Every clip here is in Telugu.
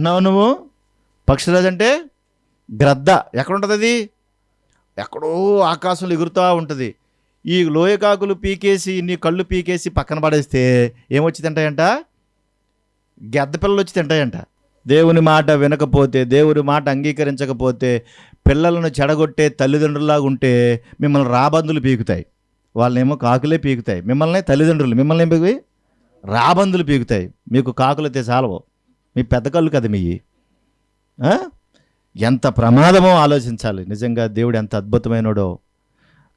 ఏమంటున్నావు నువ్వు? పక్షిరాజు అంటే గ్రద్ద. ఎక్కడుంటుంది అది? ఎక్కడో ఆకాశంలో ఎగురుతూ ఉంటుంది. ఈ లోయకాకులు పీకేసి నీ కళ్ళు పీకేసి పక్కన పడేస్తే ఏమొచ్చి తింటాయంట? గెద్ద పిల్లలు వచ్చి తింటాయంట. దేవుని మాట వినకపోతే, దేవుని మాట అంగీకరించకపోతే, పిల్లలను చెడగొట్టే తల్లిదండ్రులాగా ఉంటే మిమ్మల్ని రాబందులు పీకుతాయి. వాళ్ళనేమో కాకులే పీకుతాయి. మిమ్మల్ని తల్లిదండ్రులు మిమ్మల్ని ఏం పీకుతాయి? రాబందులు పీకుతాయి. మీకు కాకులు అయితే చాలవు, మీ పెద్ద కళ్ళు కదా మీ. ఎంత ప్రమాదమో ఆలోచించాలి. నిజంగా దేవుడు ఎంత అద్భుతమైనడో.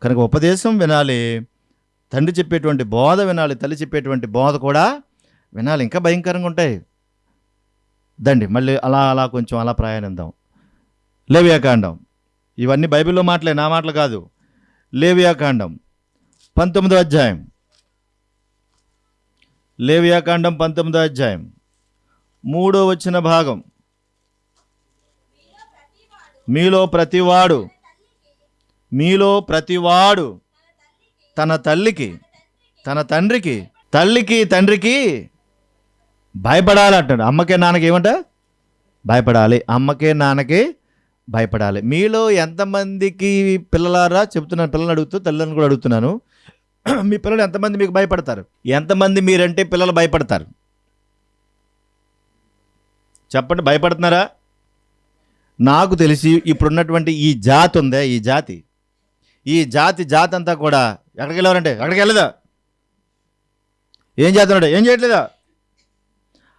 కనుక ఉపదేశం వినాలి, తండ్రి చెప్పేటువంటి బోధ వినాలి, తల్లి చెప్పేటువంటి బోధ కూడా వినాలి. ఇంకా భయంకరంగా ఉంటాయి. దండి మళ్ళీ అలా కొంచెం అలా ప్రయాణిద్దాం. లేవియాకాండం. ఇవన్నీ బైబిల్లో మాటలే, నా మాటలు కాదు. లేవియాకాండం 19వ అధ్యాయం. లేవియాకాండం 19వ అధ్యాయం 3వ వచన భాగం. మీలో ప్రతివాడు తన తల్లికి తన తండ్రికి భయపడాలి అంటాడు. అమ్మకే నాన్నకి ఏమంట? భయపడాలి. అమ్మకే నాన్నకి భయపడాలి. మీలో ఎంతమందికి పిల్లలారా చెప్తున్నాను, పిల్లల్ని అడుగుతూ తల్లిదండ్రులను కూడా అడుగుతున్నాను. మీ పిల్లలు ఎంతమంది మీకు భయపడతారు? ఎంతమంది మీరంటే పిల్లలు భయపడతారు? చెప్పండి, భయపడుతున్నారా? నాకు తెలిసి ఇప్పుడున్నటువంటి ఈ జాతి ఉందే, ఈ జాతి అంతా కూడా ఎక్కడికి వెళ్ళారంటే ఎక్కడికి వెళ్ళదా, ఏం చేస్తున్నాడు, ఏం చేయట్లేదా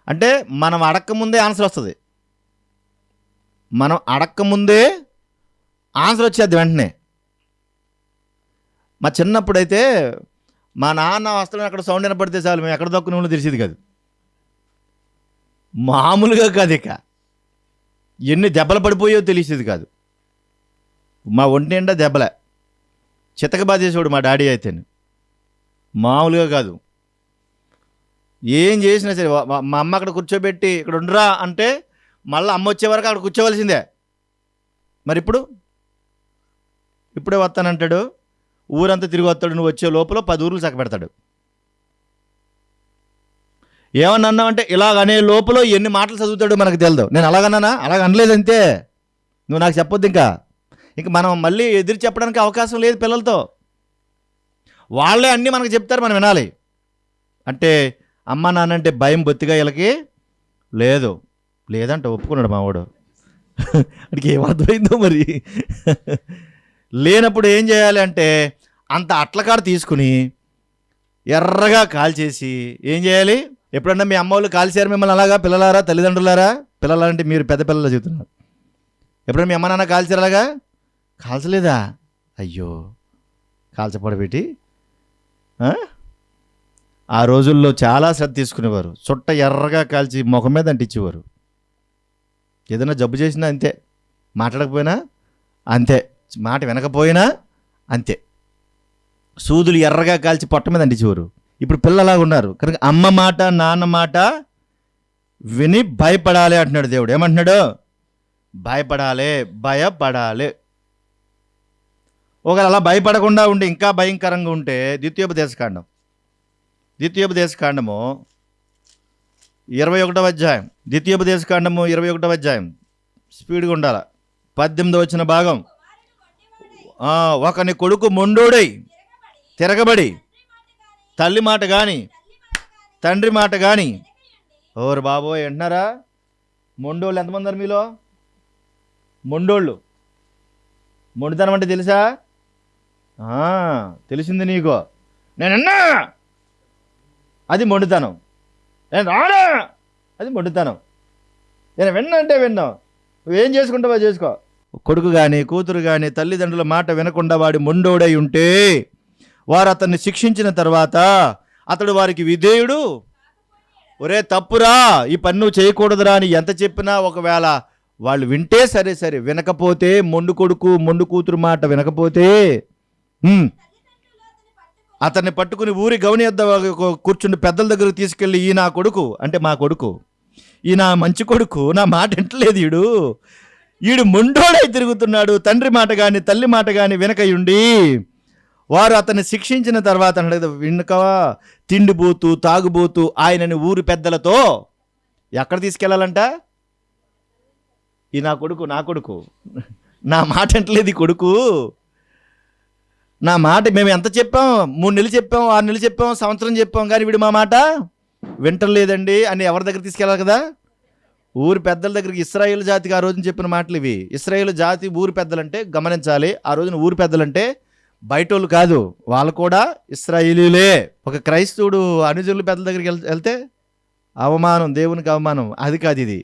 అంటే మనం అడక్కముందే ఆన్సర్ వస్తుంది. మనం అడక్కముందే ఆన్సర్ వచ్చేది వెంటనే. మా చిన్నప్పుడైతే మా నాన్న వస్త్రం అక్కడ సౌండ్ వినపడితే చాలు, మేము ఎక్కడ దక్కున తెలిసేది కాదు. మామూలుగా కాదు, ఇక ఎన్ని దెబ్బలు పడిపోయో తెలిసేది కాదు. మా ఒంటి నిండా దెబ్బలే, చితక బాధేసేవాడు మా డాడీ అయితేనే. మామూలుగా కాదు. ఏం చేసినా సరే మా అమ్మ అక్కడ కూర్చోబెట్టి ఇక్కడ ఉండరా అంటే మళ్ళీ అమ్మ వచ్చే వరకు అక్కడ కూర్చోవలసిందే. మరి ఇప్పుడే వస్తానంటాడు, ఊరంతా తిరిగి వస్తాడు. నువ్వు వచ్చే లోపల 10 ఊర్లు చక్కబెడతాడు. ఏమన్నా అన్నావంటే ఇలాగనే లోపల ఎన్ని మాటలు చదువుతాడో మనకు తెలియదు. నేను అలాగన్నానా? అలాగ అనలేదంతే. నువ్వు నాకు చెప్పొద్దు. ఇంకా మనం మళ్ళీ ఎదురు చెప్పడానికి అవకాశం లేదు పిల్లలతో. వాళ్ళే అన్నీ మనకు చెప్తారు, మనం వినాలి. అంటే అమ్మ నాన్న అంటే భయం బొత్తిగా వీళ్ళకి లేదంట ఒప్పుకున్నాడు మావాడు. అడికి ఏమర్థమైందో మరి. లేనప్పుడు ఏం చేయాలి అంటే అంత అట్లకాడ తీసుకుని ఎర్రగా కాల్చేసి ఏం చేయాలి? ఎప్పుడన్నా మీ అమ్మ వాళ్ళు కాల్చారు మిమ్మల్ని అలాగా? పిల్లలారా, తల్లిదండ్రులారా, పిల్లలంటే మీరు పెద్ద పిల్లలు చెబుతున్నారు. ఎప్పుడన్నా మీ అమ్మ నాన్న కాల్చారు అలాగా? కాల్చలేదా? అయ్యో, కాల్చపడబెట్టి ఆ రోజుల్లో చాలా శ్రద్ధ తీసుకునేవారు. చుట్ట ఎర్రగా కాల్చి ముఖం మీద అంటించేవారు. ఏదైనా జబ్బు చేసినా అంతే, మాట్లాడకపోయినా అంతే, మాట వినకపోయినా అంతే, సూదులు ఎర్రగా కాల్చి పొట్ట మీద అంటించేవారు. ఇప్పుడు పిల్లలాగా ఉన్నారు. కనుక అమ్మ మాట నాన్న మాట విని భయపడాలి అంటున్నాడు దేవుడు. ఏమంటున్నాడు? భయపడాలి. ఒకవేళ అలా భయపడకుండా ఉండి ఇంకా భయంకరంగా ఉంటే ద్వితీయోపదేశకాండము 21వ అధ్యాయం. ద్వితీయోపదేశకాండము 21వ అధ్యాయం, స్పీడ్గా ఉండాలి. 18వ వచన భాగం. ఒకని కొడుకు మొండోడై తిరగబడి తల్లి మాట కానీ తండ్రి మాట కానీ. ఓరు బాబోయ్, అంటున్నారా? మొండోళ్ళు ఎంతమంది ఉన్నారు మీలో? మొండితనం అంటే తెలుసా? తెలిసింది నీకు. నేనన్నా అది మొండితనం, నేను రానా అది మొండితనం, నేను విన్నంటే విన్నావు, నువ్వేం చేసుకుంటావో చేసుకో. కొడుకు కానీ కూతురు కానీ తల్లిదండ్రుల మాట వినకుండా వాడి మొండోడై ఉంటే వారు అతన్ని శిక్షించిన తర్వాత అతడు వారికి విధేయుడు. ఒరే తప్పురా, ఈ పని నువ్వు చేయకూడదురా అని ఎంత చెప్పినా ఒకవేళ వాళ్ళు వింటే సరే, వినకపోతే మొండు కొడుకు మొండు కూతురు మాట వినకపోతే అతన్ని పట్టుకుని ఊరి గవని వద్ద కూర్చుని పెద్దల దగ్గరకు తీసుకెళ్ళి, ఈ నా కొడుకు అంటే మా కొడుకు, ఈ నా మంచి కొడుకు నా మాట వింటలేదు, ఈడు మొండోడై తిరుగుతున్నాడు, తండ్రి మాట కానీ తల్లి మాట కానీ వినకయుండి వారు అతన్ని శిక్షించిన తర్వాత వినకవా తిండిబోతూ తాగుబోతూ ఆయనని ఊరి పెద్దలతో ఎక్కడ తీసుకెళ్లాలంట? ఈ నా కొడుకు నా మాట అంటలేదు. ఈ కొడుకు నా మాట మేము ఎంత చెప్పాం, 3 నెలలు చెప్పాం, 6 నెలలు చెప్పాం, సంవత్సరం చెప్పాం, కానీ వీడు మా మాట వింటలేదండి అని ఎవరి దగ్గర తీసుకెళ్ళాలి కదా? ఊరి పెద్దల దగ్గరికి. ఇశ్రాయేలు జాతికి ఆ రోజున చెప్పిన మాటలు ఇవి. ఇశ్రాయేలు జాతి ఊరి పెద్దలంటే గమనించాలి, ఆ రోజున ఊరి పెద్దలంటే బయటోళ్ళు కాదు, వాళ్ళు కూడా ఇశ్రాయేలీలే. ఒక క్రైస్తవుడు అనుజనుల పెద్దల దగ్గరికి వెళ్తే అవమానం, దేవునికి అవమానం. అది కాదు ఇది,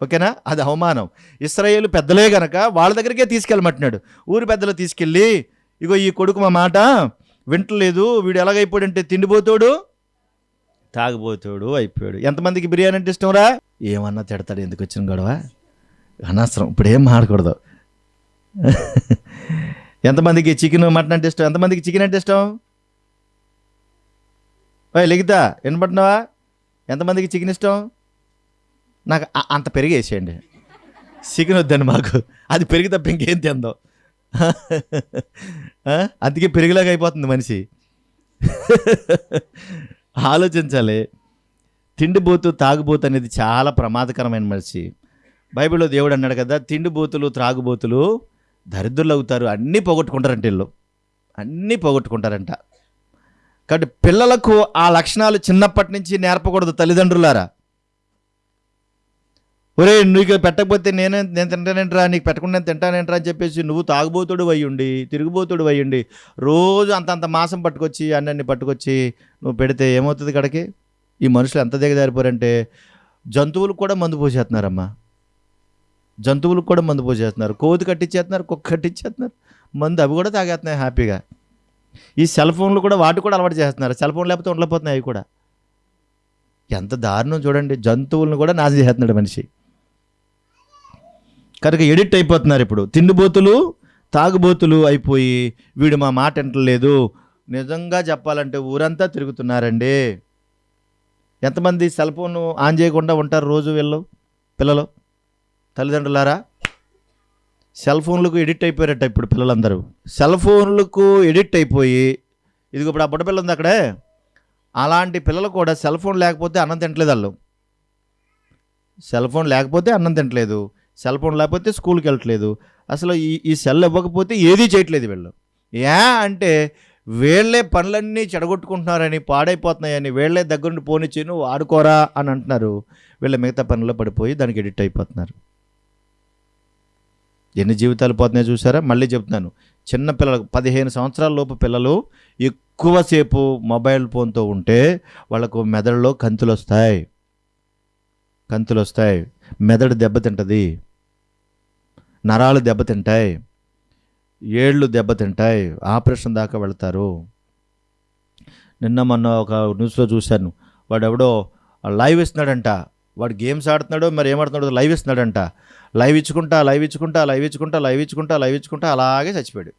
ఓకేనా? అది అవమానం. ఇశ్రాయేలు పెద్దలే గనక వాళ్ళ దగ్గరికే తీసుకెళ్ళమంటున్నాడు. ఊరి పెద్దలు తీసుకెళ్ళి, ఇగో ఈ కొడుకు మా మాట వింటలేదు, వీడు ఎలాగైపోయాడంటే తిండిపోతాడు, తాగిపోతాడు అయిపోయాడు. ఎంతమందికి బిర్యానీ అంటే ఇష్టం రా? ఏమన్నా తిడతాడు, ఎందుకు వచ్చిన గొడవ, అనవసరం, ఇప్పుడు ఏం మాడకూడదు. ఎంతమందికి చికెన్ మటన్ అంటే ఇష్టం? ఎంతమందికి చికెన్ అంటే ఇష్టం? లెగితా వినపడుతున్నావా? ఎంతమందికి చికెన్ ఇష్టం? నాకు అంత పెరిగేసేయండి, చికెన్ వద్దండి మాకు, అది పెరిగి తప్ప ఇంకేం తిందాం. అందుకే పెరిగిలాగా అయిపోతుంది మనిషి. ఆలోచించాలి. తిండిబోతు తాగుబోతు అనేది చాలా ప్రమాదకరమైన మనిషి. బైబిల్లో దేవుడు అన్నాడు కదా, తిండిబోతులు త్రాగుబోతులు దరిద్రులు అవుతారు, అన్నీ పోగొట్టుకుంటారంట వీళ్ళు, అన్నీ పోగొట్టుకుంటారంట. కాబట్టి పిల్లలకు ఆ లక్షణాలు చిన్నప్పటి నుంచి నేర్పకూడదు. తల్లిదండ్రులారా, ఒరే నీకు పెట్టకపోతే నేను తింటానేంట్రా, నీకు పెట్టకుండా నేను తింటానేంట్రా అని చెప్పేసి నువ్వు తాగుబోతుడు అయ్యుండి, తిరుగుబోతుడు అయ్యుండి, రోజు అంతంత మాంసం పట్టుకొచ్చి అన్నీ పట్టుకొచ్చి నువ్వు పెడితే ఏమవుతుంది కడకి? ఈ మనుషులు ఎంత దిగజారిపోరంటే జంతువులకు కూడా మందు పోసేస్తున్నారమ్మా, జంతువులకు కూడా మందు పోసేస్తున్నారు. కోతి కట్టించేస్తున్నారు, కుక్క కట్టించేస్తున్నారు మందు, అవి కూడా తాగేస్తున్నాయి హ్యాపీగా. ఈ సెల్ ఫోన్లు కూడా వాటి కూడా అలవాటు చేస్తున్నారు. సెల్ ఫోన్ లేకపోతే ఉండలేకపోతున్నాయి అవి కూడా. ఎంత దారుణం చూడండి, జంతువులను కూడా నాశనం చేస్తున్నాడు మనిషి. కనుక ఎడిక్ట్ అయిపోతున్నారు. ఇప్పుడు తిండిబోతులు తాగుబోతులు అయిపోయి వీడు మా మాట వింటలేదు. నిజంగా చెప్పాలంటే ఊరంతా తిరుగుతున్నారండి. ఎంతమంది సెల్ ఫోన్ ఆన్ చేయకుండా ఉంటారు రోజు వీళ్ళు పిల్లలు? తల్లిదండ్రులారా, సెల్ ఫోన్లకు ఎడిక్ట్ అయిపోయారట ఇప్పుడు పిల్లలందరూ. సెల్ ఫోన్లకు ఎడిక్ట్ అయిపోయి, ఇదిగో ఇప్పుడు ఆ బుడ్డపిల్ల ఉంది అక్కడే, అలాంటి పిల్లలు కూడా సెల్ ఫోన్ లేకపోతే అన్నం తింటలేదు. వాళ్ళు సెల్ ఫోన్ లేకపోతే అన్నం తింటలేదు, సెల్ ఫోన్ లేకపోతే స్కూల్కి వెళ్ళట్లేదు. అసలు ఈ సెల్ ఇవ్వకపోతే ఏదీ చేయట్లేదు వీళ్ళు. అంటే వీళ్ళే పనులన్నీ చెడగొట్టుకుంటున్నారని, పాడైపోతున్నాయని, వీళ్ళే దగ్గరుండి పోనిచ్చి నువ్వు ఆడుకోరా అని అంటున్నారు. వీళ్ళ మిగతా పనుల్లో పడిపోయి దానికి ఎడిక్ట్ అయిపోతున్నారు. ఎన్ని జీవితాలు పోతున్నాయో చూసారా? మళ్ళీ చెప్తున్నాను, చిన్న పిల్లలకు 15 సంవత్సరాల లోపు పిల్లలు ఎక్కువసేపు మొబైల్ ఫోన్తో ఉంటే వాళ్ళకు మెదడులో కంతులు వస్తాయి, మెదడు దెబ్బతింటుంది, నరాలు దెబ్బతింటాయి, ఏళ్ళు దెబ్బతింటాయి, ఆపరేషన్ దాకా వెళ్తారు. నిన్న మొన్న ఒక న్యూస్లో చూశాను, వాడు ఎవడో లైవ్ ఇస్తున్నాడంట, వాడు గేమ్స్ ఆడుతున్నాడో మరి ఏమాడుతున్నాడో లైవ్ ఇస్తున్నాడంట. లైవ్ ఇచ్చుకుంటా అలాగే చచ్చిపోయాడు.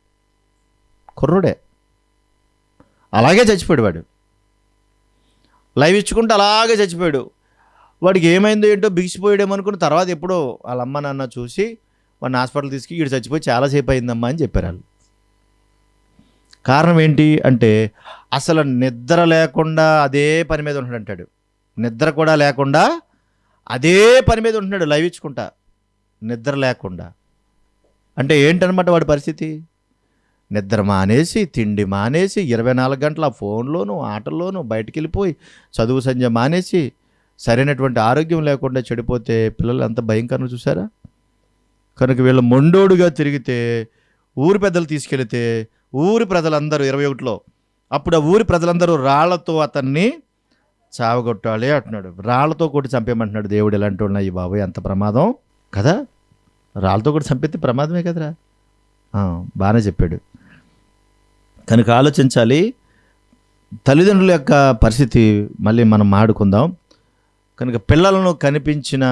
కుర్రుడే అలాగే చచ్చిపోయాడు. వాడు లైవ్ ఇచ్చుకుంటూ అలాగే చచ్చిపోయాడు. వాడికి ఏమైందో ఏంటో బిగిసిపోయాడేమో అనుకున్న తర్వాత ఎప్పుడో వాళ్ళ అమ్మ నాన్న చూసి వాడిని హాస్పిటల్ తీసుకు, వీడు చచ్చిపోయి చాలాసేపు అయిందమ్మా అని చెప్పారు వాళ్ళు. కారణం ఏంటి అంటే అసలు నిద్ర లేకుండా అదే పని మీద ఉంటున్నాడు అంటాడు. నిద్ర కూడా లేకుండా అదే పని మీద ఉంటున్నాడు, లైవ్ ఇచ్చుకుంటా, నిద్ర లేకుండా. అంటే ఏంటనమాట వాడి పరిస్థితి? నిద్ర మానేసి, తిండి మానేసి, 24 గంటల ఫోన్లోను ఆటల్లోనూ బయటికి వెళ్ళిపోయి, చదువు సంధ్య మానేసి, సరైనటువంటి ఆరోగ్యం లేకుండా చెడిపోతే పిల్లలు అంత భయంకరంగా చూసారా? కనుక వీళ్ళు మొండోడుగా తిరిగితే, ఊరి పెద్దలు తీసుకెళితే, ఊరి ప్రజలందరూ 21లో అప్పుడు ఆ ఊరి ప్రజలందరూ రాళ్లతో అతన్ని చావగొట్టాలి అంటున్నాడు. రాళ్లతో కొట్టి చంపేయమంటున్నాడు దేవుడు. ఎలాంటి ఉన్నాయి ఈ బాబు, ఎంత ప్రమాదం కదా! రాళ్ళతో కూడా చంపితే ప్రమాదమే కదరా. బాగానే చెప్పాడు. కనుక ఆలోచించాలి. తల్లిదండ్రుల యొక్క పరిస్థితి మళ్ళీ మనం మాట్లాడుకుందాం. కనుక పిల్లలను కనిపించిన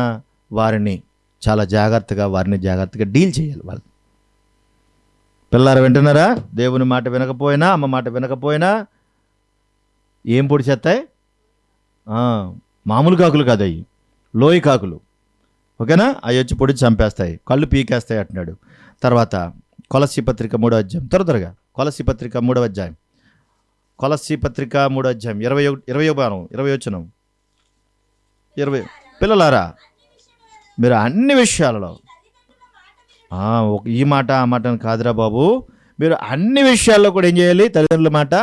వారిని చాలా జాగ్రత్తగా డీల్ చేయాలి. వాళ్ళు పిల్లలు వింటున్నారా? దేవుని మాట వినకపోయినా, అమ్మ మాట వినకపోయినా ఏం పొడి చేస్తాయి? మామూలు కాకులు కాదు, అవి లోయ కాకులు, ఓకేనా? అవి వచ్చి పొడి చంపేస్తాయి, కళ్ళు పీకేస్తాయి అంటున్నాడు. తర్వాత కొలస్సీ పత్రిక 3వ అధ్యాయం, త్వరగా కొలస్సీ పత్రిక 3వ అధ్యాయం, కొలస్సీ పత్రిక 3వ అధ్యాయం 20 పిల్లలారా, మీరు అన్ని విషయాలలో ఈ మాట ఆ మాట అని కాదురా బాబు, మీరు అన్ని విషయాల్లో కూడా ఏం చేయాలి? తల్లిదండ్రుల మాట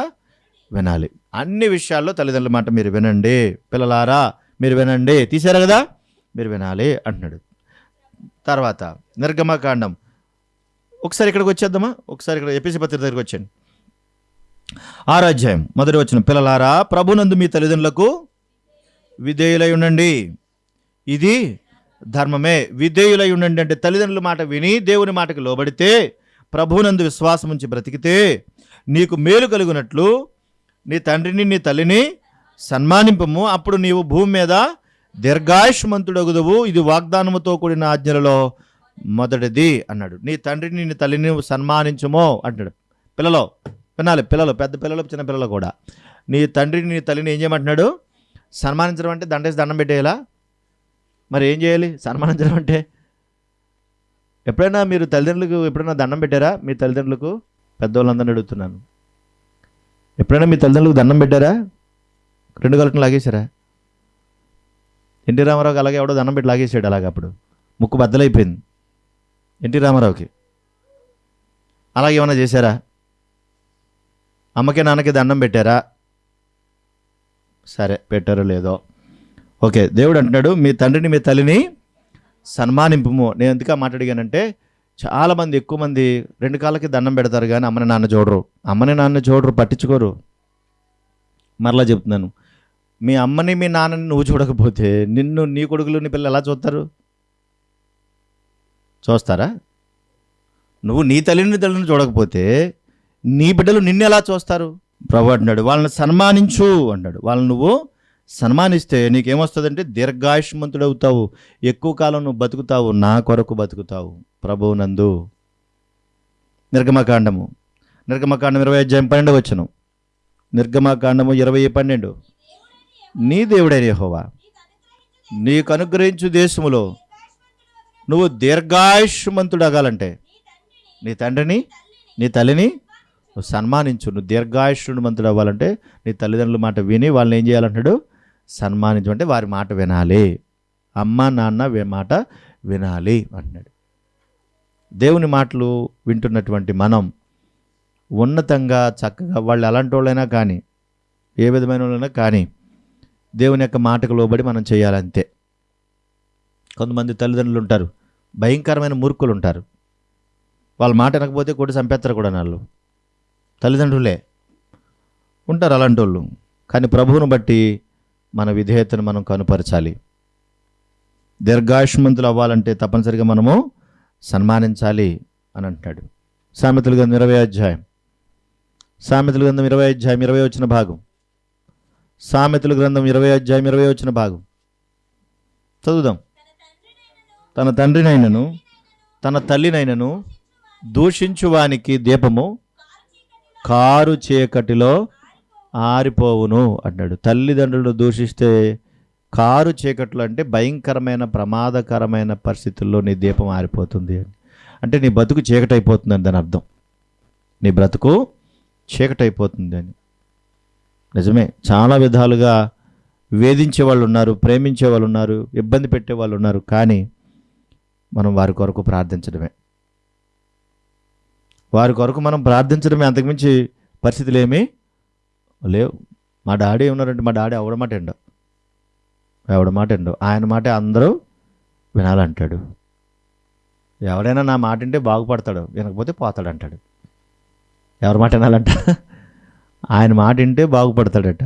వినాలి. అన్ని విషయాల్లో తల్లిదండ్రుల మాట మీరు వినండి. పిల్లలారా మీరు వినండి, తీశారు కదా, మీరు వినాలి అంటున్నాడు. తర్వాత నిర్గమకాండం ఒకసారి ఇక్కడికి వచ్చేద్దామా? ఒకసారి ఇక్కడ ఎఫెసీ పత్రిక దగ్గరికి వచ్చాను. 6వ అధ్యాయం 1వ వచనం. పిల్లలారా ప్రభునందు మీ తల్లిదండ్రులకు విధేయులై ఉండండి, ఇది ధర్మమే. విధేయులై ఉండండి అంటే తల్లిదండ్రుల మాట విని దేవుని మాటకు లోబడితే, ప్రభువునందు విశ్వాసం ఉంచి బ్రతికితే నీకు మేలు కలుగునట్లు నీ తండ్రిని నీ తల్లిని సన్మానింపము, అప్పుడు నీవు భూమి మీద దీర్ఘాయుష్మంతుడగుదువు. ఇది వాగ్దానముతో కూడిన ఆజ్ఞలలో మొదటిది అన్నాడు. నీ తండ్రిని నీ తల్లిని సన్మానించుమో అంటాడు. పిల్లలు వినాలి, పిల్లలు, పెద్ద పిల్లలు, చిన్న పిల్లలు కూడా. నీ తండ్రిని నీ తల్లిని ఏం చేయమంటున్నాడు? సన్మానించడం అంటే దండేసి దండం పెట్టేయాలా? మరి ఏం చేయాలి సన్మానించడం అంటే? ఎప్పుడైనా మీరు తల్లిదండ్రులకు ఎప్పుడైనా దండం పెట్టారా? మీ తల్లిదండ్రులకు, పెద్దవాళ్ళందరినీ అడుగుతున్నాను, ఎప్పుడైనా మీ తల్లిదండ్రులకు దండం పెట్టారా? 2 గలటలు లాగేశారా? ఎన్టీ రామారావుకి అలాగే ఎవడో దండం పెట్టి లాగేసాడు. అలాగ అప్పుడు ముక్కు బద్దలైపోయింది ఎన్టీ రామారావుకి. అలాగే ఏమైనా చేశారా? అమ్మకి నాన్నకి దండం పెట్టారా? సరే, పెట్టారో లేదో ఓకే. దేవుడు అంటున్నాడు మీ తండ్రిని మీ తల్లిని సన్మానింపుము. నేను ఎందుకు మాట్లాడిగానంటే, చాలామంది, ఎక్కువ మంది 2 కాళ్ళకి దండం పెడతారు కానీ అమ్మని నాన్న చూడరు. అమ్మని నాన్న చూడరు, పట్టించుకోరు. మరలా చెప్తున్నాను, మీ అమ్మని మీ నాన్నని నువ్వు చూడకపోతే నిన్ను, నీ కొడుకులు, నీ పిల్లలు ఎలా చూస్తారు? చూస్తారా? నువ్వు నీ తల్లిని చూడకపోతే నీ బిడ్డలు నిన్ను ఎలా చూస్తారు? ప్రభు అంటున్నాడు వాళ్ళని సన్మానించు అన్నాడు. వాళ్ళని నువ్వు సన్మానిస్తే నీకేమొస్తుందంటే దీర్ఘాయుష్మంతుడు అవుతావు, ఎక్కువ కాలం నువ్వు బతుకుతావు, నా కొరకు బతుకుతావు ప్రభువునందు. నిర్గమకాండం 20వ అధ్యాయం 12వ వచనం. నిర్గమకాండము 20:12. నీ దేవుడైన యెహోవా నీకు అనుగ్రహించు దేశములో నువ్వు దీర్ఘాయుష్మంతుడు అగాలంటే నీ తండ్రిని నీ తల్లిని నువ్వు సన్మానించు. నువ్వు దీర్ఘాయుష్మంతుడు అవ్వాలంటే నీ తల్లిదండ్రుల మాట విని వాళ్ళని ఏం చేయాలంటాడు? సన్మానించు. అంటే వారి మాట వినాలి, అమ్మ నాన్న మాట వినాలి అంటున్నాడు. దేవుని మాటలు వింటున్నటువంటి మనం ఉన్నతంగా చక్కగా, వాళ్ళు ఎలాంటి వాళ్ళైనా కానీ, ఏ విధమైన వాళ్ళైనా కానీ, దేవుని యొక్క మాటకు లోబడి మనం చేయాలంతే. కొంతమంది తల్లిదండ్రులు ఉంటారు, భయంకరమైన మూర్ఖులు ఉంటారు. వాళ్ళ మాట వినకపోతే కొట్టి చంపేస్తారు కూడా. వాళ్ళు తల్లిదండ్రులే ఉంటారు అలాంటి వాళ్ళు. కానీ ప్రభువును బట్టి మన విధేయతను మనం కనుపరచాలి. దీర్ఘాయుష్మంతులు అవ్వాలంటే తప్పనిసరిగా మనము సన్మానించాలి అని అంటాడు. సామెతల గ్రంథం 20వ అధ్యాయం 20వ వచన భాగం. సామెతల గ్రంథం 20వ అధ్యాయం 20వ వచన భాగం చదువుదాం. తన తండ్రినైనను తన తల్లినైనను దూషించువానికి దీపము కారు చీకటిలో ఆరిపోవును అన్నాడు. తల్లిదండ్రులను దూషిస్తే కారు చీకట్లు అంటే భయంకరమైన ప్రమాదకరమైన పరిస్థితుల్లో నీ దీపం ఆరిపోతుంది అని. అంటే నీ బతుకు చీకటైపోతుందని దాని అర్థం. నీ బ్రతుకు చీకటైపోతుంది అని. నిజమే, చాలా విధాలుగా వేధించే వాళ్ళు ఉన్నారు, ప్రేమించే వాళ్ళు ఉన్నారు, ఇబ్బంది పెట్టే వాళ్ళు ఉన్నారు. కానీ మనం వారి కొరకు ప్రార్థించడమే, వారి కొరకు మనం ప్రార్థించడమే. అంతకుమించి పరిస్థితులు ఏమీ లేవు. మా డాడీ ఏమన్నారంటే, మా డాడీ ఎవడ మాట ఎండో ఆయన మాట అందరూ వినాలంటాడు. ఎవడైనా నా మాట వింటే బాగుపడతాడు, వినకపోతే పోతాడు అంటాడు. ఎవరి మాట వినాలంట? ఆయన మాట వింటే బాగుపడతాడట.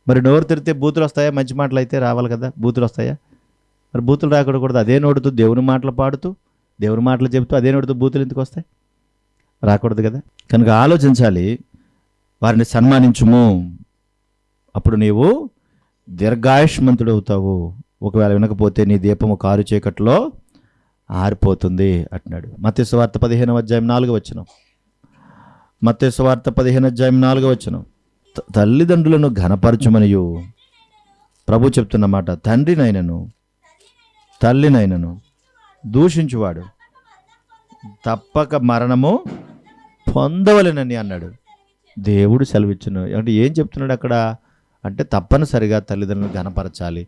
మరి నోరు తెరితే బూతులు వస్తాయా? మంచి మాటలు అయితే రావాలి కదా, బూతులు వస్తాయా? మరి బూతులు రాకూడదు. అదే నోడుతూ దేవుని మాటలు పాడుతూ, దేవుని మాటలు చెబుతూ అదే నోడుతూ బూతులు ఎందుకు వస్తాయి? రాకూడదు కదా. కనుక ఆలోచించాలి. వారిని సన్మానించుము, అప్పుడు నీవు దీర్ఘాయుష్మంతుడు అవుతావు. ఒకవేళ వినకపోతే నీ దీపము కారు చీకట్లో ఆరిపోతుంది అంటున్నాడు. మత్తయి సువార్త 15వ అధ్యాయం 4వ వచనం. మత్తయి సువార్త 15వ అధ్యాయం 4వ వచనం. తల్లిదండ్రులను ఘనపరచుమనియు ప్రభు చెప్తున్నమాట. తండ్రినైనను తల్లినైనను దూషించువాడు తప్పక మరణము పొందవలెనని అన్నాడు. దేవుడు సెలవిచ్చును. అంటే ఏం చెప్తున్నాడు అక్కడ అంటే, తప్పనిసరిగా తల్లిదండ్రులను ఘనపరచాలి.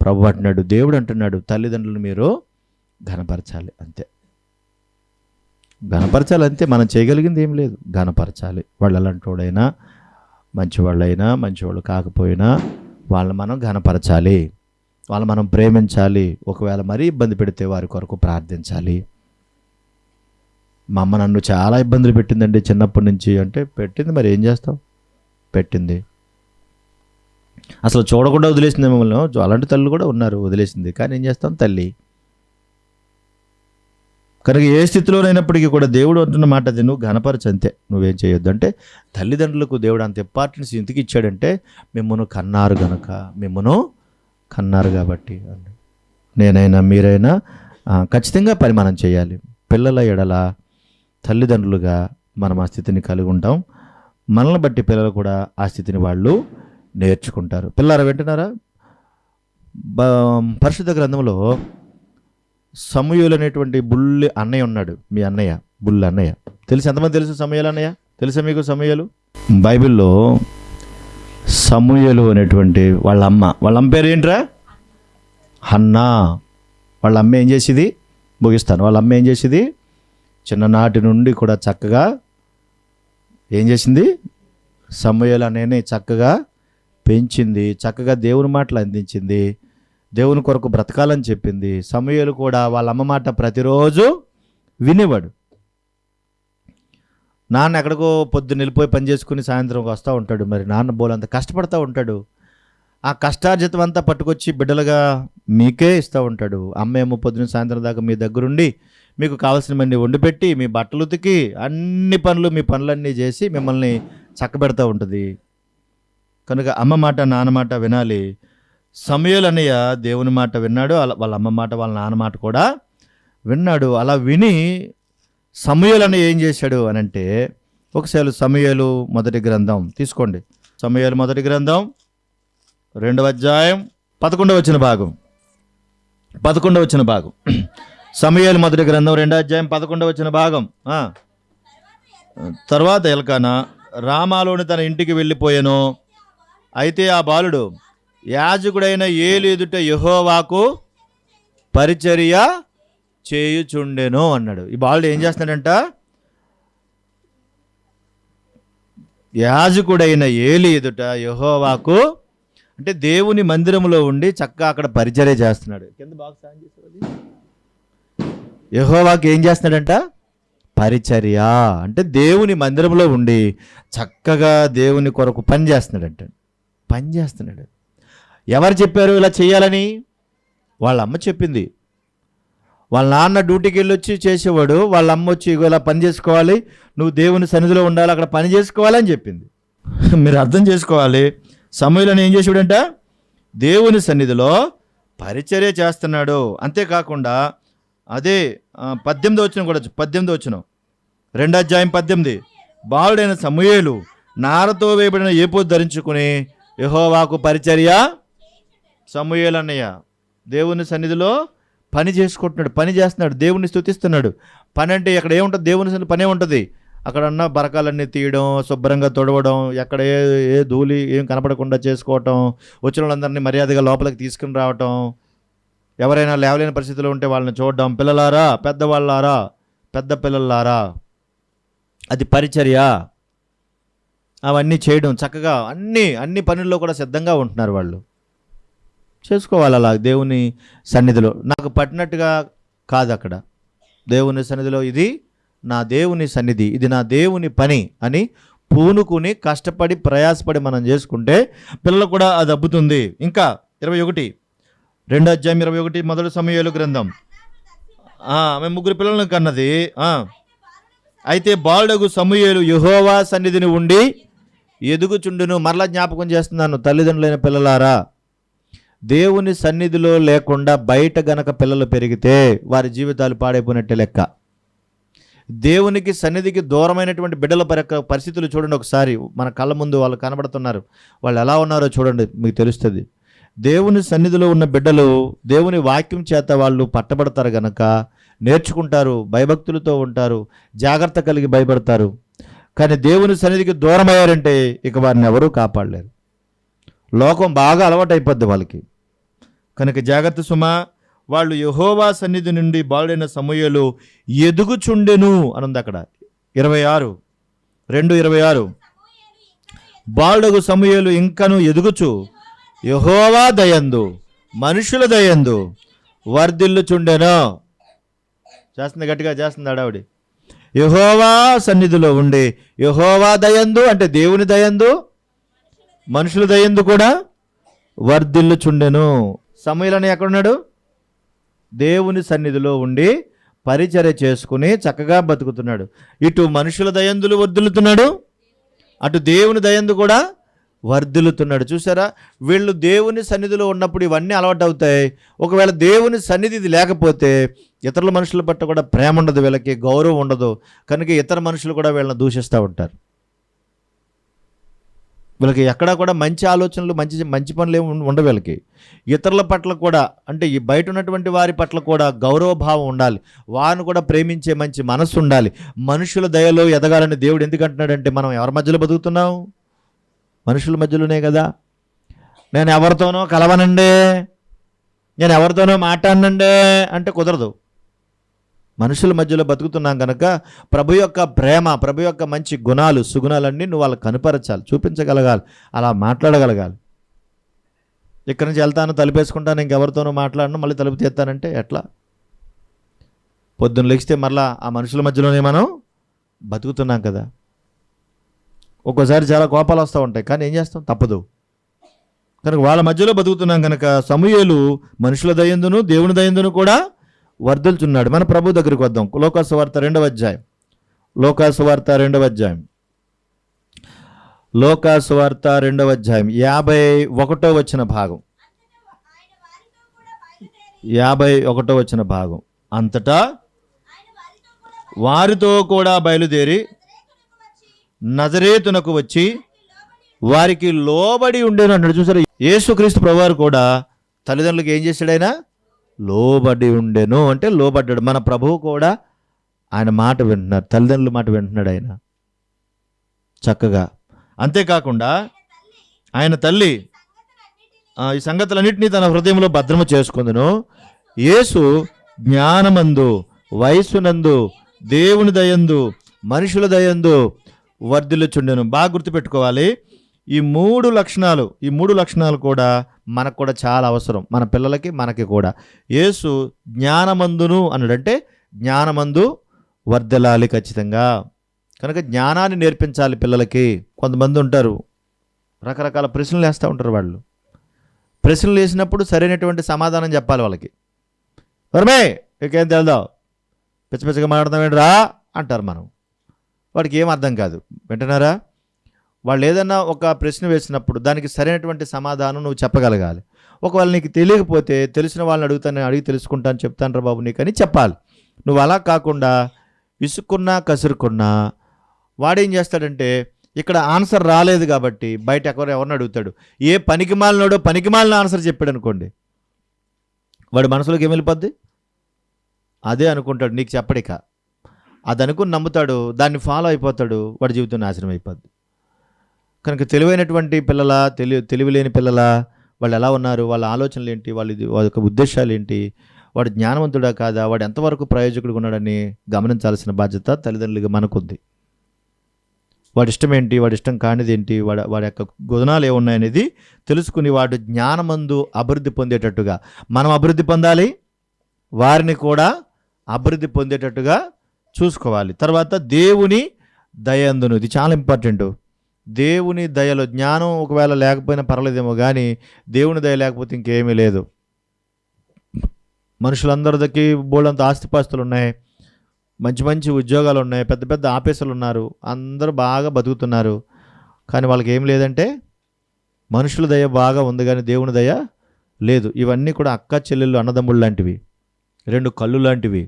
ప్రభు అంటున్నాడు, దేవుడు అంటున్నాడు, తల్లిదండ్రులను మీరు ఘనపరచాలి. అంతే. ఘనపరచాలి అంతే, మనం చేయగలిగింది ఏం లేదు. ఘనపరచాలి. వాళ్ళు ఎలాంటోడైనా, మంచివాళ్ళైనా మంచివాళ్ళు కాకపోయినా వాళ్ళని మనం ఘనపరచాలి, వాళ్ళని మనం ప్రేమించాలి. ఒకవేళ మరీ ఇబ్బంది పెడితే వారి కొరకు ప్రార్థించాలి. మా అమ్మ నన్ను చాలా ఇబ్బందులు పెట్టిందండి చిన్నప్పటి నుంచి అంటే, పెట్టింది, మరి ఏం చేస్తావు, పెట్టింది. అసలు చూడకుండా వదిలేసింది మమ్మల్ని. అలాంటి తల్లులు కూడా ఉన్నారు, వదిలేసింది. కానీ ఏం చేస్తాం, తల్లి. కనుక ఏ స్థితిలోనైనప్పటికీ కూడా దేవుడు అంటున్న మాట అది, నువ్వు ఘనపరచు అంతే, నువ్వేం చేయొద్దు. అంటే తల్లిదండ్రులకు దేవుడు అంత ఇంపార్టెన్స్ ఎందుకు ఇచ్చాడంటే, మిమ్మల్ని కన్నారు గనక, మిమ్మల్ని కన్నారు కాబట్టి. నేనైనా మీరైనా ఖచ్చితంగా పని మనం చేయాలి. పిల్లల ఎడల తల్లిదండ్రులుగా మనం ఆ స్థితిని కలిగి ఉంటాం. మనల్ని బట్టి పిల్లలు కూడా ఆ స్థితిని వాళ్ళు నేర్చుకుంటారు. పిల్లలు వింటున్నారా? పరిశుద్ధ గ్రంథంలో సమూయేలు అనేటువంటి బుల్లి అన్నయ్య ఉన్నాడు. మీ అన్నయ్య, బుల్లి అన్నయ్య తెలుసు. ఎంతమంది తెలుసు సమూయేలు అన్నయ్య? తెలుసా మీకు సమూయేలు? బైబిల్లో సమూయేలు అనేటువంటి వాళ్ళ అమ్మ పేరు ఏంట్రా? హన్నా. వాళ్ళ అమ్మ ఏం చేసేది? ముగిస్తాను. వాళ్ళ అమ్మ ఏం చేసేది? చిన్ననాటి నుండి కూడా చక్కగా ఏం చేసింది? సమూయేలు అన్నయ్యని చక్కగా పెంచింది, చక్కగా దేవుని మాటలు అందించింది, దేవుని కొరకు బ్రతకాలని చెప్పింది. సమూయేలు కూడా వాళ్ళ అమ్మ మాట ప్రతిరోజు వినేవాడు. నాన్న ఎక్కడికో పొద్దున్న వెళ్ళిపోయి పని చేసుకుని సాయంత్రం వస్తూ ఉంటాడు. మరి నాన్న బోలంత కష్టపడుతూ ఉంటాడు. ఆ కష్టార్జితం అంతా పట్టుకొచ్చి బిడ్డలుగా మీకే ఇస్తూ ఉంటాడు. అమ్మ ఏమో పొద్దున్న సాయంత్రం దాకా మీ దగ్గరుండి మీకు కావాల్సినవన్నీ వండి పెట్టి, మీ బట్టలు ఉతికి, అన్ని పనులు, మీ పనులన్నీ చేసి మిమ్మల్ని చక్కబెడతా ఉంటుంది. కనుక అమ్మ మాట నాన్న మాట వినాలి. సమూయేలు అన్నయ్య దేవుని మాట విన్నాడు, వాళ్ళ అమ్మ మాట వాళ్ళ నాన్న మాట కూడా విన్నాడు. అలా విని సమూయేలు అన్నయ్య ఏం చేశాడు అని అంటే, ఒకసారి సమూయేలు మొదటి గ్రంథం తీసుకోండి. సమూయేలు మొదటి గ్రంథం 2వ అధ్యాయం 11వ వచన భాగం. 11వ వచన భాగం. సమూయేలు మొదటి గ్రంథం 2వ అధ్యాయం 11వ వచన భాగం. తర్వాత ఎల్కానా రామాలోని తన ఇంటికి వెళ్ళిపోయాను. అయితే ఆ బాలుడు యాజకుడైన ఏలి ఎదుట యెహోవాకు పరిచర్య చేయుచుండెను అన్నాడు. ఈ బాలుడు ఏం చేస్తున్నాడంట? యాజకుడైన ఏలి ఎదుట యెహోవాకు, అంటే దేవుని మందిరంలో ఉండి చక్కగా అక్కడ పరిచర్య చేస్తున్నాడు. కింద బాగా సాయం చేసేది. యెహోవాకు ఏం చేస్తున్నాడంట? పరిచర్య. అంటే దేవుని మందిరంలో ఉండి చక్కగా దేవుని కొరకు పని చేస్తున్నాడంట. పని చేస్తున్నాడు. ఎవరు చెప్పారు ఇలా చేయాలని? వాళ్ళ అమ్మ చెప్పింది. వాళ్ళ నాన్న డ్యూటీకి వెళ్ళి వచ్చి చేసేవాడు, వాళ్ళ అమ్మ వచ్చి ఇలా పని చేసుకోవాలి, నువ్వు దేవుని సన్నిధిలో ఉండాలి, అక్కడ పని చేసుకోవాలని చెప్పింది. మీరు అర్థం చేసుకోవాలి. సమూయేలు ఏం చేసాడంట? దేవుని సన్నిధిలో పరిచర్య చేస్తున్నాడు. అంతేకాకుండా అదే 18వ వచనం కూడా, 18వ వచనం 2వ అధ్యాయం 18. బాలుడైన సమూయేలు నారతో వేయబడిన ఏపోదు ధరించుకుని యెహోవాకు పరిచర్య. సమూయేలు అన్నయ్య దేవుని సన్నిధిలో పని చేసుకుంటున్నాడు, పని చేస్తున్నాడు, దేవుని స్తుతిస్తున్నాడు. పని అంటే ఎక్కడ ఏముంటుంది? దేవుని సన్నిధి పనే ఉంటుంది. అక్కడ ఉన్న బరకాలన్నీ తీయడం, శుభ్రంగా తొడవడం, ఎక్కడ ఏ ధూళి ఏం కనపడకుండా చేసుకోవటం, వచ్చిన వాళ్ళందరినీ మర్యాదగా లోపలికి తీసుకుని రావటం, ఎవరైనా లేవలేని పరిస్థితిలో ఉంటే వాళ్ళని చూడడం, పిల్లలారా, పెద్దవాళ్ళారా, పెద్ద పిల్లలారా, అది పరిచర్య. అవన్నీ చేయడం చక్కగా, అన్ని పనుల్లో కూడా సిద్ధంగా ఉంటున్నారు వాళ్ళు. చేసుకోవాలి అలా దేవుని సన్నిధిలో. నాకు పట్టినట్టుగా కాదు, అక్కడ దేవుని సన్నిధిలో ఇది నా దేవుని సన్నిధి, ఇది నా దేవుని పని అని పూనుకుని కష్టపడి ప్రయాసపడి మనం చేసుకుంటే పిల్లలు కూడా అది అబ్బుతుంది. ఇంకా 21, 2వ అధ్యాయం 21 మొదటి సమూయేలు గ్రంథం. ఆమె 3 పిల్లలను కన్నది. అయితే బాలుడగు సమూయేలు యెహోవా సన్నిధిని ఉండి ఎదుగుచుండును. మరలా జ్ఞాపకం చేస్తున్నాను, తల్లిదండ్రులైన పిల్లలారా, దేవుని సన్నిధిలో లేకుండా బయట గనక పిల్లలు పెరిగితే వారి జీవితాలు పాడైపోయినట్టే లెక్క. దేవునికి సన్నిధికి దూరమైనటువంటి బిడ్డల పరిస్థితులు చూడండి ఒకసారి. మన కళ్ళ ముందు వాళ్ళు కనబడుతున్నారు, వాళ్ళు ఎలా ఉన్నారో చూడండి, మీకు తెలుస్తుంది. దేవుని సన్నిధిలో ఉన్న బిడ్డలు దేవుని వాక్యం చేత వాళ్ళు పట్టబడతారు గనక నేర్చుకుంటారు, భయభక్తులతో ఉంటారు, జాగ్రత్త కలిగి భయపడతారు. కానీ దేవుని సన్నిధికి దూరం అయ్యారంటే ఇక వారిని ఎవరూ కాపాడలేరు. లోకం బాగా అలవాటు అయిపోద్ది వాళ్ళకి. కనుక జాగ్రత్త సుమా. వాళ్ళు యెహోవా సన్నిధి నుండి బాలుడైన సమూయేలు ఎదుగుచుండెను అనుంది అక్కడ. 26 బాలుడగు సమూయేలు ఇంకను ఎదుగుచు యెహోవా దయందు మనుషుల దయందు వర్ధిల్లుచుండెను. చేస్తుంది గట్టిగా చేస్తుంది ఆడావిడి. యెహోవా సన్నిధిలో ఉండి యెహోవా దయందు అంటే దేవుని దయందు మనుషుల దయందు కూడా వర్ధిల్లుచుండెను. సమూయేలు ఎక్కడున్నాడు? దేవుని సన్నిధిలో ఉండి పరిచర్య చేసుకుని చక్కగా బతుకుతున్నాడు. ఇటు మనుషుల దయందులు వర్ధిల్లుతున్నాడు, అటు దేవుని దయందు కూడా వర్ధిల్లుతున్నాడు. చూసారా, వీళ్ళు దేవుని సన్నిధిలో ఉన్నప్పుడు ఇవన్నీ అలవాటు అవుతాయి. ఒకవేళ దేవుని సన్నిధి ఇది లేకపోతే ఇతరుల మనుషుల పట్ల కూడా ప్రేమ ఉండదు, వీళ్ళకి గౌరవం ఉండదు. కనుక ఇతర మనుషులు కూడా వీళ్ళని దూషిస్తూ ఉంటారు. వీళ్ళకి ఎక్కడా కూడా మంచి ఆలోచనలు మంచి పనులు ఏమి ఉండవు. వీళ్ళకి ఇతరుల పట్ల కూడా అంటే ఈ బయట ఉన్నటువంటి వారి పట్ల కూడా గౌరవభావం ఉండాలి, వారిని కూడా ప్రేమించే మంచి మనసు ఉండాలి. మనుషుల దయలో ఎదగాలని దేవుడు ఎందుకు అంటున్నాడంటే మనం ఎవరి మధ్యలో బతుకుతున్నాం? మనుషుల మధ్యలోనే కదా. నేను ఎవరితోనో కలవనండి, నేను ఎవరితోనో మాట్లాడనండి అంటే కుదరదు. మనుషుల మధ్యలో బతుకుతున్నాం కనుక ప్రభు యొక్క ప్రేమ, ప్రభు యొక్క మంచి గుణాలు సుగుణాలన్నీ నువ్వు వాళ్ళకి కనుపరచాలి, చూపించగలగాలి, అలా మాట్లాడగలగాలి. ఇక్కడి నుంచి వెళ్తాను, తలుపేసుకుంటాను, ఇంకెవరితోనో మాట్లాడను, మళ్ళీ తలుపు తీస్తానంటే ఎట్లా? పొద్దున్న లెగిస్తే మరలా ఆ మనుషుల మధ్యలోనే మనం బతుకుతున్నాం కదా. ఒక్కోసారి చాలా కోపాలు వస్తూ ఉంటాయి, కానీ ఏం చేస్తాం, తప్పదు. కనుక వాళ్ళ మధ్యలో బతుకుతున్నాం కనుక సమూయేలు మనుషుల దయందును దేవుని దయందును కూడా వర్ధిల్చున్నాడు. మన ప్రభు దగ్గరికి వద్దాం. లోకాసు వార్త 2వ అధ్యాయం. లోకాసు వార్త 2వ అధ్యాయం. లోకాసు వార్త 2వ అధ్యాయం 51వ వచన భాగం. 51వ వచన భాగం. అంతటా వారితో కూడా బయలుదేరి నజరేతునకు వచ్చి వారికి లోబడి ఉండేను అన్నాడు. చూసారు, యేసుక్రీస్తు ప్రభువారు కూడా తల్లిదండ్రులకు ఏం చేశాడు? ఆయన లోబడి ఉండెను అంటే లోబడ్డాడు. మన ప్రభువు కూడా ఆయన మాట వింటున్నారు, తల్లిదండ్రుల మాట వింటున్నాడు ఆయన చక్కగా. అంతేకాకుండా ఆయన తల్లి ఈ సంగతులన్నింటినీ తన హృదయంలో భద్రము చేసుకుందును. యేసు జ్ఞానమందు వయస్సునందు దేవుని దయందు మనుషుల దయందు వర్ధిల్లుచుండెను. బాగా గుర్తుపెట్టుకోవాలి. ఈ మూడు లక్షణాలు కూడా మనకు కూడా చాలా అవసరం, మన పిల్లలకి మనకి కూడా. యేసు జ్ఞానమందును అన్నాడంటే జ్ఞానమందు వర్ధిల్లాలి ఖచ్చితంగా. కనుక జ్ఞానాన్ని నేర్పించాలి పిల్లలకి. కొంతమంది ఉంటారు రకరకాల ప్రశ్నలు వేస్తూ ఉంటారు. వాళ్ళు ప్రశ్నలు వేసినప్పుడు సరైనటువంటి సమాధానం చెప్పాలి వాళ్ళకి. వరమే ఇంకేం తెలుదావు, పిచ్చపిచ్చగా మాట్లాడతామేంటి రా అంటారు. మనం వాడికి ఏం అర్థం కాదు. వింటున్నారా? వాళ్ళు ఏదన్నా ఒక ప్రశ్న వేసినప్పుడు దానికి సరైనటువంటి సమాధానం నువ్వు చెప్పగలగాలి. ఒకవేళ నీకు తెలియకపోతే తెలిసిన వాళ్ళని అడిగి తెలుసుకుంటాను, చెప్తాను రా బాబు నీకని చెప్పాలి. నువ్వు అలా కాకుండా విసుక్కున్నా కసురుకున్నా వాడేం చేస్తాడంటే ఇక్కడ ఆన్సర్ రాలేదు కాబట్టి బయట ఎవరిని అడుగుతాడు. ఏ పనికిమాలిన ఆన్సర్ చెప్పాడు అనుకోండి, వాడి మనసులోకి ఏం వెళ్ళిపోద్ది? అదే అనుకుంటాడు, నీకు చెప్పడిక. అది అనుకుని నమ్ముతాడు, దాన్ని ఫాలో అయిపోతాడు, వాడి జీవితం నాశనం అయిపోద్ది. కనుక తెలివైనటువంటి పిల్లల తెలివిలేని పిల్లల వాళ్ళు ఎలా ఉన్నారు, వాళ్ళ ఆలోచనలు ఏంటి, వాళ్ళ యొక్క ఉద్దేశాలు ఏంటి, వాడు జ్ఞానవంతుడా కాదా, వాడు ఎంతవరకు ప్రయోజకుడిగా ఉన్నాడని గమనించాల్సిన బాధ్యత తల్లిదండ్రులుగా మనకుంది. వాడి ఇష్టం ఏంటి, వాడి ఇష్టం కానిది ఏంటి, వాడి యొక్క గుణాలు ఏమున్నాయనేది తెలుసుకుని వాడు జ్ఞానమందు అభివృద్ధి పొందేటట్టుగా మనం అభివృద్ధి పొందాలి, వారిని కూడా అభివృద్ధి పొందేటట్టుగా చూసుకోవాలి. తర్వాత దేవుని దయందును, ఇది చాలా ఇంపార్టెంట్. దేవుని దయలో జ్ఞానం ఒకవేళ లేకపోయినా పర్లేదేమో కానీ దేవుని దయ లేకపోతే ఇంకేమీ లేదు. మనుషులందరికీ బోళ్ళంత ఆస్తిపాస్తులు ఉన్నాయి, మంచి మంచి ఉద్యోగాలు ఉన్నాయి, పెద్ద పెద్ద ఆఫీసులు ఉన్నారు, అందరూ బాగా బతుకుతున్నారు. కానీ వాళ్ళకి ఏం లేదంటే మనుషుల దయ బాగా ఉంది కానీ దేవుని దయ లేదు. ఇవన్నీ కూడా అక్క చెల్లెళ్ళు అన్నదమ్ముళ్ళు లాంటివి, రెండు కళ్ళు లాంటివి.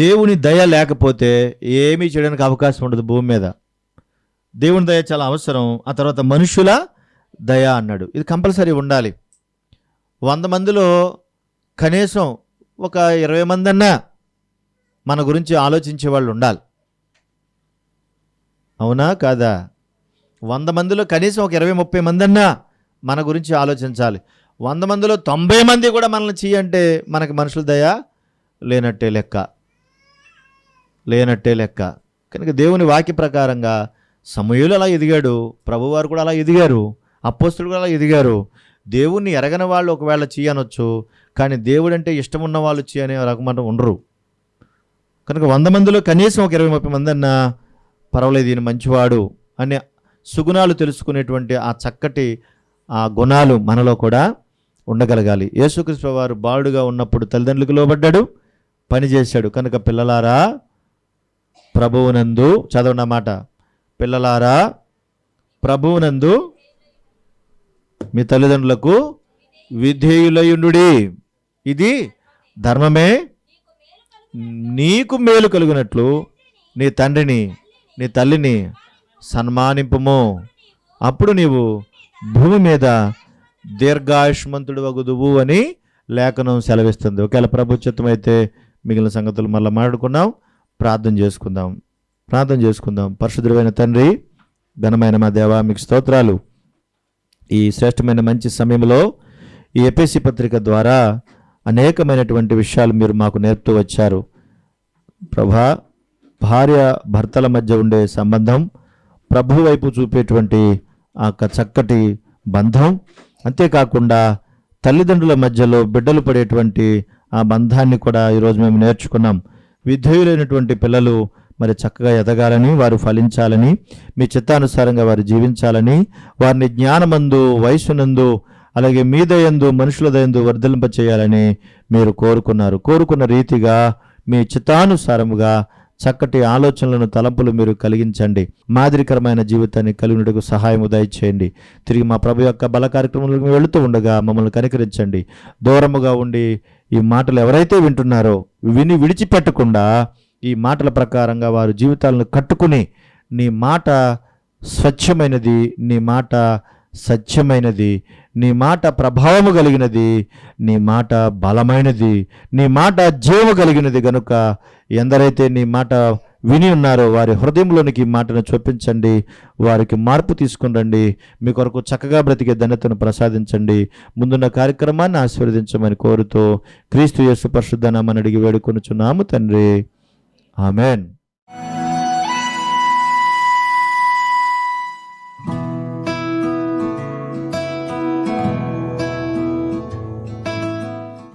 దేవుని దయ లేకపోతే ఏమీ చేయడానికి అవకాశం ఉండదు భూమి మీద. దేవుని దయ చాలా అవసరం. ఆ తర్వాత మనుషుల దయ అన్నాడు, ఇది కంపల్సరీ ఉండాలి. 100 మందిలో కనీసం ఒక 20 మంది అన్నా మన గురించి ఆలోచించే వాళ్ళు ఉండాలి. అవునా కాదా? 100 మందిలో కనీసం ఒక 20-30 మంది అన్నా మన గురించి ఆలోచించాలి. 100 మందిలో 90 మంది కూడా మనల్ని చెయ్యంటే మనకి మనుషుల దయ లేనట్టే లెక్క. కనుక దేవుని వాక్య ప్రకారంగా సమూయేలు అలా ఎదిగాడు, ప్రభువారు కూడా అలా ఎదిగారు, అపోస్తలులు కూడా అలా ఎదిగారు. దేవుణ్ణి ఎరగని వాళ్ళు ఒకవేళ చేయనొచ్చు, కానీ దేవుడంటే ఇష్టం ఉన్న వాళ్ళు చేయనే రకమంట ఉండరు. కనుక 100 మందిలో కనీసం ఒక 20-30 మంది అన్నా పర్వాలేదు ఈయన మంచివాడు అనే సుగుణాలు తెలుసుకునేటువంటి ఆ చక్కటి ఆ గుణాలు మనలో కూడా ఉండగలగాలి. యేసుక్రీస్తు వారు బాలుడుగా ఉన్నప్పుడు తల్లిదండ్రులకు లోబడ్డాడు, పని చేశాడు. కనుక పిల్లలారా ప్రభువునందు, చదవండి మాట, పిల్లలారా ప్రభువునందు మీ తల్లిదండ్రులకు విధేయులయుండుడి, ఇది ధర్మమే, నీకు మేలు కలుగునట్లు నీ తండ్రిని నీ తల్లిని సన్మానింపుము, అప్పుడు నీవు భూమి మీద దీర్ఘాయుష్మంతుడు వగుదువు అని లేఖనం సెలవిస్తుంది. ఒకవేళ ప్రభుత్వం అయితే మిగిలిన సంగతులు మళ్ళీ మాట్లాడుకున్నాం. ప్రార్థన చేసుకుందాం. పరిశుద్ధుడైన తండ్రి, ఘనమైన మా దేవా, మీకు స్తోత్రాలు. ఈ శ్రేష్టమైన మంచి సమయంలో ఈ ఎఫెసీ పత్రిక ద్వారా అనేకమైనటువంటి విషయాలు మీరు మాకు నేర్పుతూ వచ్చారు ప్రభా. భార్య భర్తల మధ్య ఉండే సంబంధం, ప్రభు వైపు చూపేటువంటి ఆ చక్కటి బంధం, అంతేకాకుండా తల్లిదండ్రుల మధ్యలో బిడ్డలు పడేటువంటి ఆ బంధాన్ని కూడా ఈరోజు మేము నేర్చుకున్నాం. విధేయులైనటువంటి పిల్లలు మరి చక్కగా ఎదగాలని, వారు ఫలించాలని, మీ చిత్తానుసారంగా వారు జీవించాలని, వారిని జ్ఞానమందు, వయసునందు, అలాగే మీ దయందు, మనుషుల దయందు వర్ధిల్లింప చేయాలని మీరు కోరుకున్న రీతిగా మీ చిత్తానుసారముగా చక్కటి ఆలోచనలను, తలంపులు మీరు కలిగించండి. మాదిరికరమైన జీవితాన్ని కలిగినట్టుకు సహాయం దయచేయండి. తిరిగి మా ప్రభు యొక్క బల కార్యక్రమాలకు వెళుతూ ఉండగా మమ్మల్ని కనికరించండి. దూరముగా ఉండి ఈ మాటలు ఎవరైతే వింటున్నారో విని విడిచిపెట్టకుండా ఈ మాటల ప్రకారంగా వారు జీవితాలను కట్టుకుని, నీ మాట స్వచ్ఛమైనది, నీ మాట సత్యమైనది, నీ మాట ప్రభావము కలిగినది, నీ మాట బలమైనది, నీ మాట జీవము కలిగినది గనుక ఎందరైతే నీ మాట విని ఉన్నారో వారి హృదయంలోనికి ఈ మాటను చొప్పించండి. వారికి మార్పు తీసుకుని రండి. మీ కొరకు చక్కగా బ్రతికే ధన్యతను ప్రసాదించండి. ముందున్న కార్యక్రమాన్ని ఆశీర్వదించమని కోరుతూ క్రీస్తు యేసు పరిశుద్ధ నామమున అడిగి వేడుకొనుచున్నాము తండ్రి. ఆమెన్.